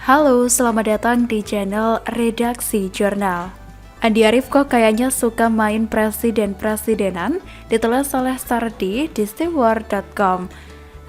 Halo, selamat datang di channel Redaksi Jurnal. Andi Arief kok kayaknya suka main presiden-presidenan, diteles oleh Sardi di steward.com.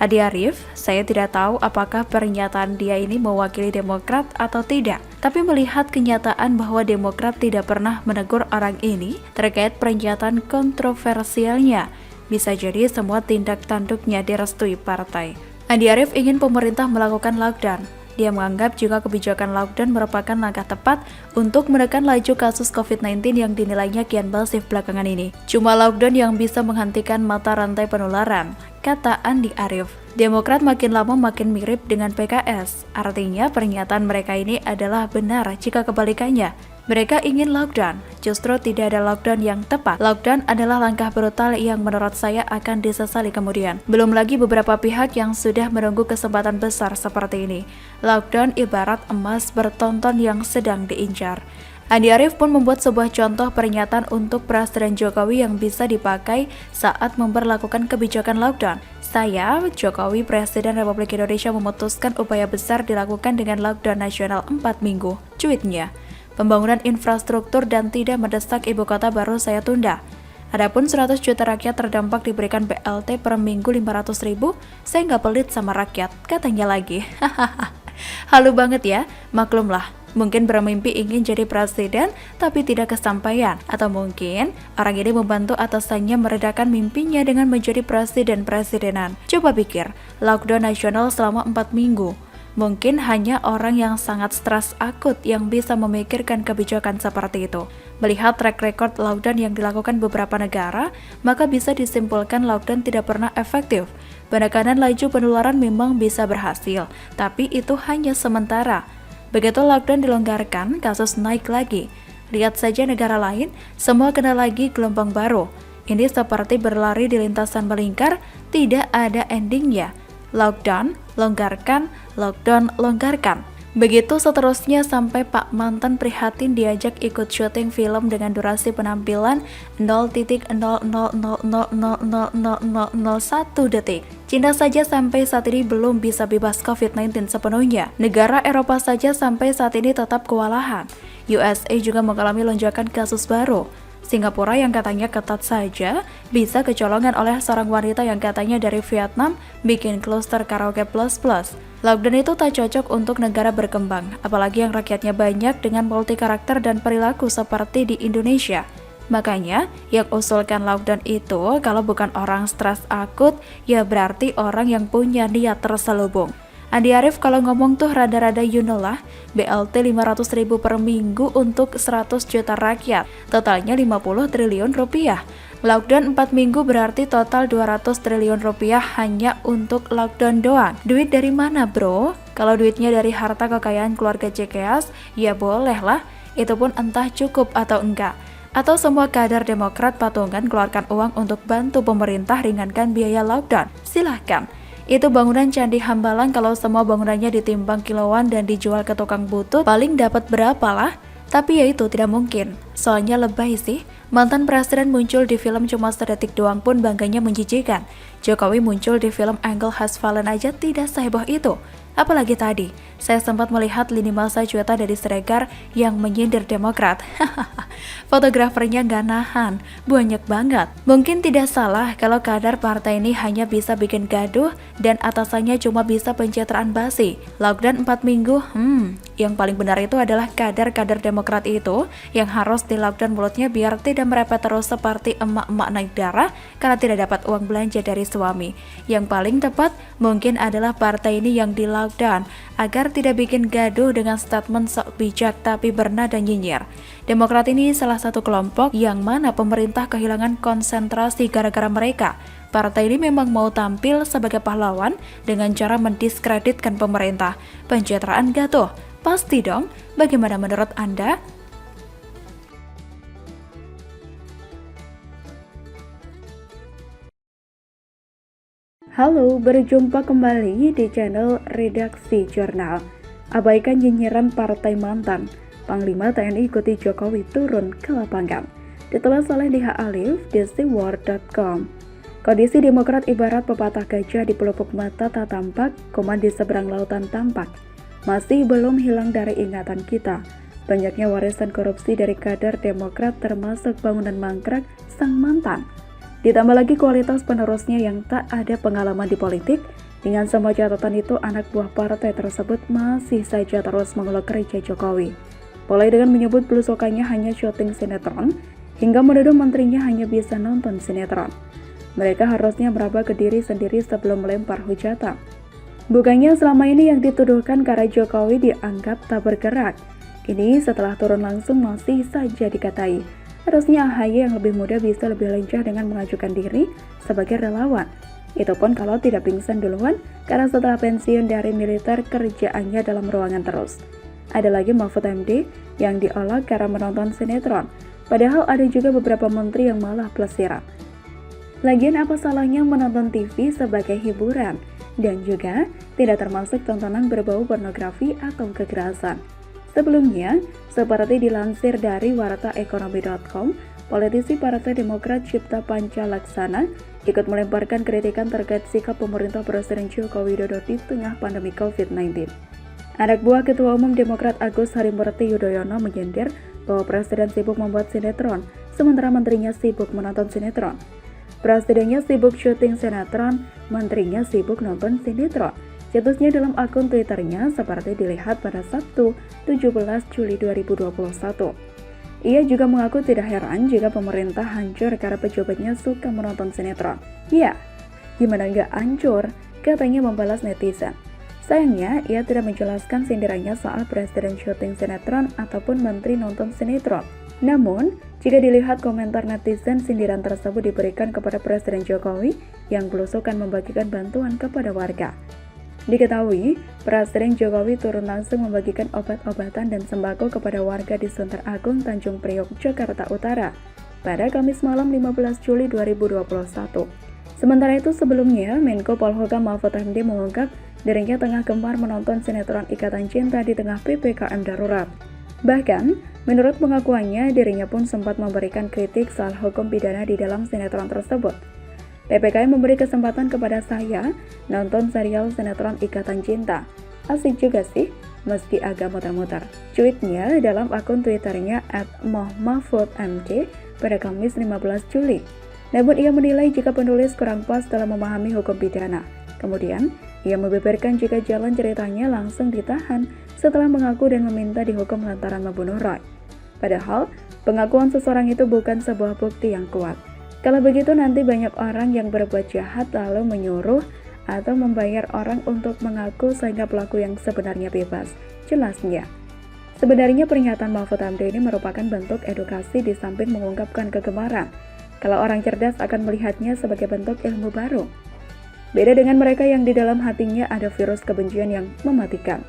Andi Arief, saya tidak tahu apakah pernyataan dia ini mewakili Demokrat atau tidak, tapi melihat kenyataan bahwa Demokrat tidak pernah menegur orang ini terkait pernyataan kontroversialnya, bisa jadi semua tindak tanduknya direstui partai. Andi Arief ingin pemerintah melakukan lockdown. Dia menganggap jika kebijakan lockdown merupakan langkah tepat untuk menekan laju kasus COVID-19 yang dinilainya kian masif belakangan ini. Cuma lockdown yang bisa menghentikan mata rantai penularan, kata Andi Arief. Demokrat makin lama makin mirip dengan PKS, artinya pernyataan mereka ini adalah benar jika kebalikannya. Mereka ingin lockdown, justru tidak ada lockdown yang tepat. Lockdown adalah langkah brutal yang menurut saya akan disesali kemudian. Belum lagi beberapa pihak yang sudah menunggu kesempatan besar seperti ini. Lockdown ibarat emas bertonton yang sedang diincar. Andi Arief pun membuat sebuah contoh pernyataan untuk Presiden Jokowi yang bisa dipakai saat memberlakukan kebijakan lockdown. Saya, Jokowi, Presiden Republik Indonesia memutuskan upaya besar dilakukan dengan lockdown nasional 4 minggu. Cuitnya. Pembangunan infrastruktur dan tidak mendesak ibu kota baru saya tunda. Adapun 100 juta rakyat terdampak diberikan BLT per minggu 500.000, saya nggak pelit sama rakyat, katanya lagi. Halu banget ya, maklumlah. Mungkin bermimpi ingin jadi presiden, tapi tidak kesampaian. Atau mungkin orang ini membantu atasannya meredakan mimpinya dengan menjadi presiden-presidenan. Coba pikir, lockdown nasional selama 4 minggu. Mungkin hanya orang yang sangat stres akut yang bisa memikirkan kebijakan seperti itu. Melihat track record lockdown yang dilakukan beberapa negara, maka bisa disimpulkan lockdown tidak pernah efektif. Penekanan laju penularan memang bisa berhasil, tapi itu hanya sementara. Begitu lockdown dilonggarkan, kasus naik lagi. Lihat saja negara lain, semua kena lagi gelombang baru. Ini seperti berlari di lintasan melingkar, tidak ada endingnya. Lockdown, longgarkan, lockdown, longgarkan. Begitu seterusnya sampai Pak mantan prihatin diajak ikut syuting film dengan durasi penampilan 0,00000001 detik. Cina saja sampai saat ini belum bisa bebas COVID-19 sepenuhnya. Negara Eropa saja sampai saat ini tetap kewalahan. USA juga mengalami lonjakan kasus baru. Singapura yang katanya ketat saja bisa kecolongan oleh seorang wanita yang katanya dari Vietnam bikin kluster karaoke plus-plus. Lockdown itu tak cocok untuk negara berkembang, apalagi yang rakyatnya banyak dengan multi karakter dan perilaku seperti di Indonesia. Makanya, yang usulkan lockdown itu kalau bukan orang stres akut, ya berarti orang yang punya niat terselubung. Andi Arief kalau ngomong tuh rada-rada lah, BLT 500.000 per minggu untuk 100 juta rakyat, totalnya 50 triliun rupiah. Lockdown 4 minggu berarti total 200 triliun rupiah hanya untuk lockdown doang. Duit dari mana bro? Kalau duitnya dari harta kekayaan keluarga Cikeas, ya boleh lah, itu pun entah cukup atau enggak. Atau semua kader Demokrat patungan keluarkan uang untuk bantu pemerintah ringankan biaya lockdown, silahkan. Itu bangunan Candi Hambalang kalau semua bangunannya ditimbang kiloan dan dijual ke tukang butut, paling dapat berapa lah? Tapi ya itu tidak mungkin, soalnya lebay sih. Mantan presiden muncul di film cuma sedetik doang pun bangganya menjijikan. Jokowi muncul di film Angle Has Fallen aja tidak seheboh itu. Apalagi tadi, saya sempat melihat lini masa cuitan dari Siregar yang menyindir Demokrat. Fotografernya nggak nahan, banyak banget. Mungkin tidak salah kalau kader partai ini hanya bisa bikin gaduh dan atasannya cuma bisa pencitraan basi. Lockdown 4 minggu, yang paling benar itu adalah kader-kader Demokrat itu yang harus di lockdown mulutnya biar tidak merepet terus seperti emak-emak naik darah karena tidak dapat uang belanja dari suami. Yang paling tepat mungkin adalah partai ini yang di lockdown agar tidak bikin gaduh dengan statement sok bijak tapi bernada nyinyir. Demokrat ini salah satu kelompok yang mana pemerintah kehilangan konsentrasi gara-gara mereka. Partai ini memang mau tampil sebagai pahlawan dengan cara mendiskreditkan pemerintah. Pencitraan gak tuh? Pasti dong. Bagaimana menurut Anda? Halo, berjumpa kembali di channel Redaksi Jurnal. Abaikan nyinyiran partai mantan. Panglima TNI ikuti Jokowi turun ke lapangan. Ditulis oleh DH Alif di steward.com. Kondisi Demokrat ibarat pepatah gajah di pelupuk mata tak tampak, kuman di seberang lautan tampak. masih belum hilang dari ingatan kita. Banyaknya warisan korupsi dari kader Demokrat termasuk bangunan mangkrak sang mantan. Ditambah lagi kualitas penerusnya yang tak ada pengalaman di politik. Dengan semua catatan itu, anak buah partai tersebut masih saja terus mengulek kerja Jokowi. Mulai dengan menyebut belusukannya hanya syuting sinetron, hingga menuduh menterinya hanya bisa nonton sinetron. Mereka harusnya meraba ke diri sendiri sebelum melempar hujatan. Bukannya selama ini yang dituduhkan karena Jokowi dianggap tak bergerak. Ini setelah turun langsung masih saja dikatai. Harusnya AHY yang lebih muda bisa lebih lincah dengan mengajukan diri sebagai relawan. Itu pun kalau tidak pingsan duluan, karena setelah pensiun dari militer kerjaannya dalam ruangan terus. Ada lagi Mahfud MD yang diolok karena menonton sinetron. Padahal ada juga beberapa menteri yang malah plesiran. Lagian apa salahnya menonton TV sebagai hiburan? Dan juga tidak termasuk tontonan berbau pornografi atau kekerasan. Sebelumnya, seperti dilansir dari wartaekonomi.com, politisi Partai Demokrat Cipta Panca Laksana ikut melemparkan kritikan terkait sikap pemerintah Presiden Joko Widodo di tengah pandemi COVID-19. Anak buah Ketua Umum Demokrat Agus Harimurti Yudhoyono menyindir bahwa Presiden sibuk membuat sinetron, sementara menterinya sibuk menonton sinetron. Presidennya sibuk syuting sinetron, menterinya sibuk nonton sinetron. Situsnya dalam akun Twitternya seperti dilihat pada Sabtu 17 Juli 2021. Ia juga mengaku tidak heran jika pemerintah hancur karena pejabatnya suka menonton sinetron. Ya, gimana nggak hancur? Katanya membalas netizen. Sayangnya, ia tidak menjelaskan sindirannya soal presiden syuting sinetron ataupun menteri nonton sinetron. Namun, jika dilihat komentar netizen, sindiran tersebut diberikan kepada Presiden Jokowi yang belusukan membagikan bantuan kepada warga. Diketahui, Presiden Jokowi turun langsung membagikan obat-obatan dan sembako kepada warga di Sunter Agung, Tanjung Priok, Jakarta Utara pada Kamis malam 15 Juli 2021. Sementara itu sebelumnya, Menko Polhukam Mahfud MD mengungkap dirinya tengah gemar menonton sinetron Ikatan Cinta di tengah PPKM darurat. Bahkan, menurut pengakuannya, dirinya pun sempat memberikan kritik soal hukum pidana di dalam sinetron tersebut. PPKM memberi kesempatan kepada saya nonton serial sinetron Ikatan Cinta. Asik juga sih, meski agak muter-muter. Cuitnya dalam akun Twitternya @mohmahfudmd pada Kamis 15 Juli. Namun ia menilai jika penulis kurang pas dalam memahami hukum pidana. Kemudian, ia membeberkan jika jalan ceritanya langsung ditahan setelah mengaku dan meminta dihukum lantaran membunuh Roy. Padahal, pengakuan seseorang itu bukan sebuah bukti yang kuat. Kalau begitu nanti banyak orang yang berbuat jahat lalu menyuruh atau membayar orang untuk mengaku sehingga pelaku yang sebenarnya bebas. Jelasnya, sebenarnya pernyataan Mahfud MD ini merupakan bentuk edukasi di samping mengungkapkan kegemaran. Kalau orang cerdas akan melihatnya sebagai bentuk ilmu baru. Beda dengan mereka yang di dalam hatinya ada virus kebencian yang mematikan.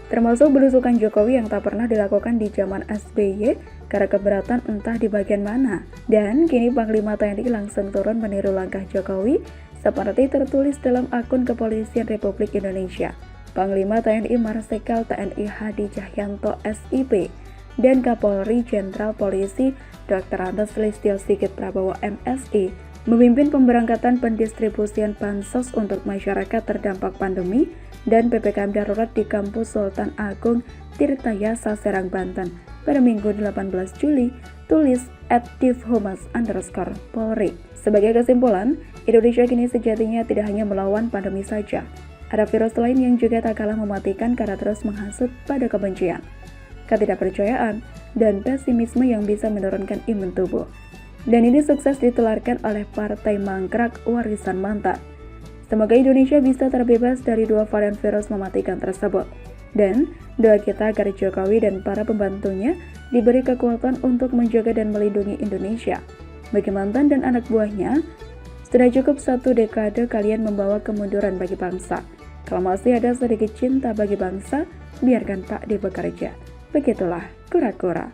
Termasuk belusukan Jokowi yang tak pernah dilakukan di zaman SBY karena keberatan entah di bagian mana. Dan kini Panglima TNI langsung turun meniru langkah Jokowi seperti tertulis dalam akun Kepolisian Republik Indonesia. Panglima TNI Marsikal TNI Hadi Cahyanto SIP dan Kapolri Jenderal Polisi Dr. Andes Listio Sigit Prabowo MSI memimpin pemberangkatan pendistribusian bansos untuk masyarakat terdampak pandemi dan PPKM darurat di Kampus Sultan Agung Tirtayasa Serang, Banten pada Minggu 18 Juli, tulis @divhumas_polri. Sebagai kesimpulan, Indonesia kini sejatinya tidak hanya melawan pandemi saja. Ada virus lain yang juga tak kalah mematikan karena terus menghasut pada kebencian, ketidakpercayaan, dan pesimisme yang bisa menurunkan imun tubuh. Dan ini sukses ditularkan oleh Partai Mangkrak Warisan Mantan. Semoga Indonesia bisa terbebas dari dua varian virus mematikan tersebut. Dan doa kita agar Jokowi dan para pembantunya diberi kekuatan untuk menjaga dan melindungi Indonesia. Bagi mantan dan anak buahnya, sudah cukup 1 dekade kalian membawa kemunduran bagi bangsa. Kalau masih ada sedikit cinta bagi bangsa, biarkan Pak D bekerja. Begitulah kura-kura.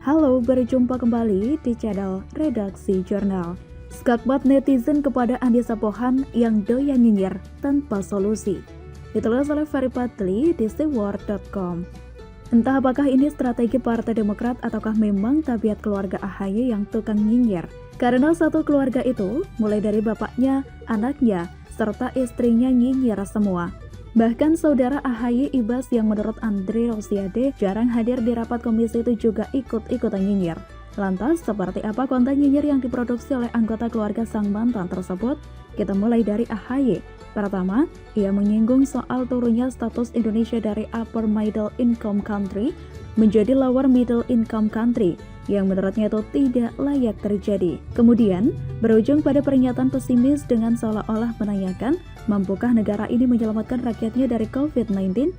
Halo, berjumpa kembali di channel Redaksi Jurnal. Skakmat netizen kepada Andisa Pohan yang doyan nyinyir tanpa solusi. Ditulis oleh Ferry Patli di SeaWorld.com. Entah apakah ini strategi Partai Demokrat ataukah memang tabiat keluarga AHY yang tukang nyinyir. Karena satu keluarga itu, mulai dari bapaknya, anaknya, serta istrinya nyinyir semua. Bahkan saudara AHY Ibas yang menurut Andre Rosiade jarang hadir di rapat komisi itu juga ikut-ikutan nyinyir. Lantas, seperti apa konten nyinyir yang diproduksi oleh anggota keluarga sang mantan tersebut? Kita mulai dari AHY. Pertama, ia menyinggung soal turunnya status Indonesia dari upper middle income country menjadi lower middle income country yang menurutnya itu tidak layak terjadi. Kemudian, berujung pada pernyataan pesimis dengan seolah-olah menanyakan, mampukah negara ini menyelamatkan rakyatnya dari COVID-19?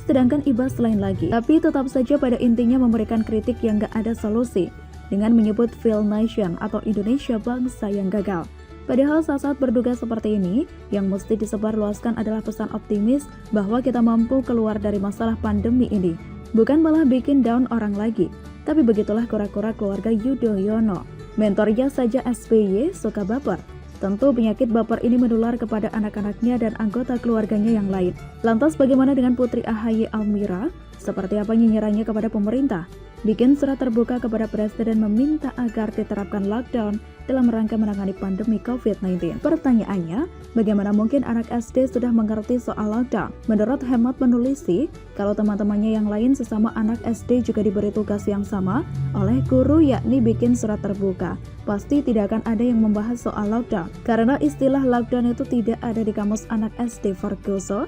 Sedangkan Ibas lain lagi, tapi tetap saja pada intinya memberikan kritik yang gak ada solusi dengan menyebut failed nation atau Indonesia bangsa yang gagal. Padahal saat berduga seperti ini, yang mesti disebarluaskan adalah pesan optimis bahwa kita mampu keluar dari masalah pandemi ini. Bukan malah bikin down orang lagi. Tapi begitulah kura-kura keluarga Yudhoyono. Mentornya saja SBY suka baper. Tentu penyakit baper ini menular kepada anak-anaknya dan anggota keluarganya yang lain. Lantas bagaimana dengan putri AHY Almira? Seperti apa nyinyirannya kepada pemerintah? Bikin surat terbuka kepada presiden meminta agar diterapkan lockdown dalam rangka menangani pandemi COVID-19. Pertanyaannya, bagaimana mungkin anak SD sudah mengerti soal lockdown? Menurut hemat penulis sih, kalau teman-temannya yang lain sesama anak SD juga diberi tugas yang sama oleh guru, yakni bikin surat terbuka, pasti tidak akan ada yang membahas soal lockdown. Karena istilah lockdown itu tidak ada di kamus anak SD Ferguson.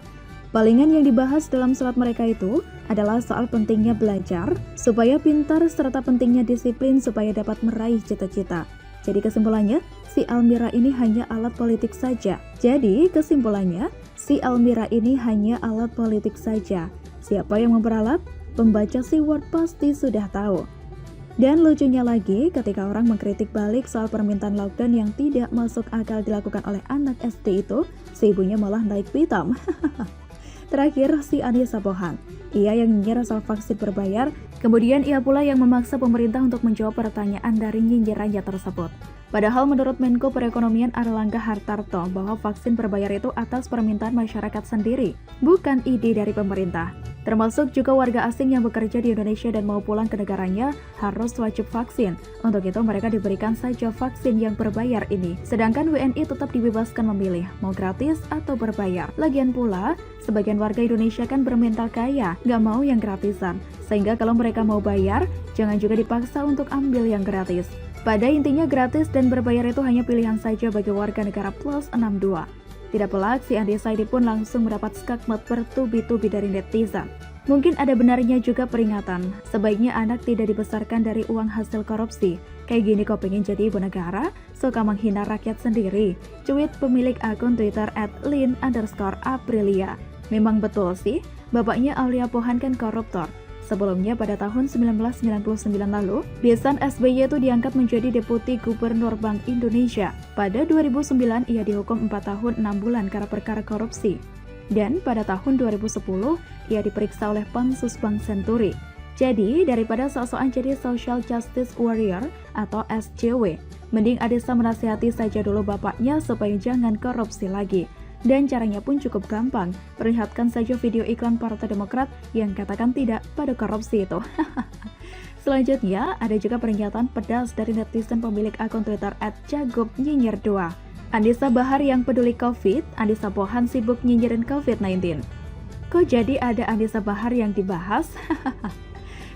Palingan yang dibahas dalam surat mereka itu adalah soal pentingnya belajar, supaya pintar, serta pentingnya disiplin supaya dapat meraih cita-cita. Jadi kesimpulannya, si Almira ini hanya alat politik saja. Siapa yang memperalat? Pembaca Word pasti sudah tahu. Dan lucunya lagi, ketika orang mengkritik balik soal permintaan lockdown yang tidak masuk akal dilakukan oleh anak SD itu, si ibunya malah naik pitam. Terakhir, si Anissa Pohan. Ia yang nyinyir soal vaksin berbayar, kemudian ia pula yang memaksa pemerintah untuk menjawab pertanyaan dari nyinyirannya tersebut. Padahal menurut Menko Perekonomian Airlangga Hartarto bahwa vaksin berbayar itu atas permintaan masyarakat sendiri, bukan ide dari pemerintah. Termasuk juga warga asing yang bekerja di Indonesia dan mau pulang ke negaranya harus wajib vaksin. Untuk itu mereka diberikan saja vaksin yang berbayar ini. Sedangkan WNI tetap dibebaskan memilih mau gratis atau berbayar. Lagian pula, sebagian warga Indonesia kan bermental kaya, gak mau yang gratisan. Sehingga kalau mereka mau bayar, jangan juga dipaksa untuk ambil yang gratis. Pada intinya gratis dan berbayar itu hanya pilihan saja bagi warga negara plus 62. Tidak pelak, si Anissa ini pun langsung mendapat skakmat bertubi-tubi dari netizen. Mungkin ada benarnya juga peringatan, sebaiknya anak tidak dibesarkan dari uang hasil korupsi. Kayak gini kok pengen jadi ibu negara, suka menghina rakyat sendiri. Cuit pemilik akun Twitter @lin_aprilia. Memang betul sih, bapaknya Aulia Pohan kan koruptor. Sebelumnya pada tahun 1999 lalu, besan SBY itu diangkat menjadi Deputi Gubernur Bank Indonesia. Pada 2009 ia dihukum 4 tahun 6 bulan karena perkara korupsi. Dan pada tahun 2010 ia diperiksa oleh Pansus Bank Senturi. Jadi daripada sok-sokan jadi Social Justice Warrior atau SJW, mending Anissa menasihati saja dulu bapaknya supaya jangan korupsi lagi. Dan caranya pun cukup gampang, perlihatkan saja video iklan Partai Demokrat yang katakan tidak pada korupsi itu. Selanjutnya, ada juga pernyataan pedas dari netizen pemilik akun Twitter @jagubnyinyir2. Anissa Bahar yang peduli COVID, Anissa Pohan sibuk nyinyirin COVID-19. Kok jadi ada Anissa Bahar yang dibahas?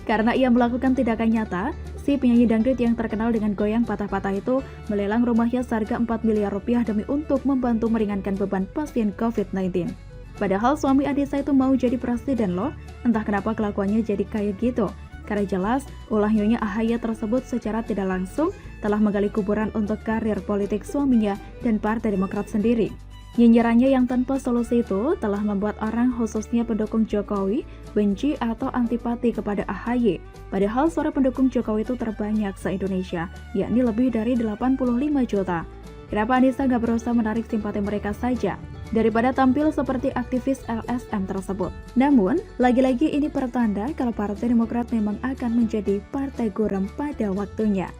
Karena ia melakukan tindakan nyata, si penyanyi dangdut yang terkenal dengan goyang patah-patah itu melelang rumahnya seharga 4 miliar rupiah demi untuk membantu meringankan beban pasien COVID-19. Padahal suami Anissa itu mau jadi presiden loh, entah kenapa kelakuannya jadi kayak gitu. Karena jelas, ulah nyonya AHY tersebut secara tidak langsung telah menggali kuburan untuk karir politik suaminya dan Partai Demokrat sendiri. Nyinyirannya yang tanpa solusi itu telah membuat orang khususnya pendukung Jokowi benci atau antipati kepada AHY. Padahal suara pendukung Jokowi itu terbanyak se-Indonesia, yakni lebih dari 85 juta. Kenapa Anissa gak berusaha menarik simpati mereka saja, daripada tampil seperti aktivis LSM tersebut? Namun, lagi-lagi ini pertanda kalau Partai Demokrat memang akan menjadi partai gurem pada waktunya.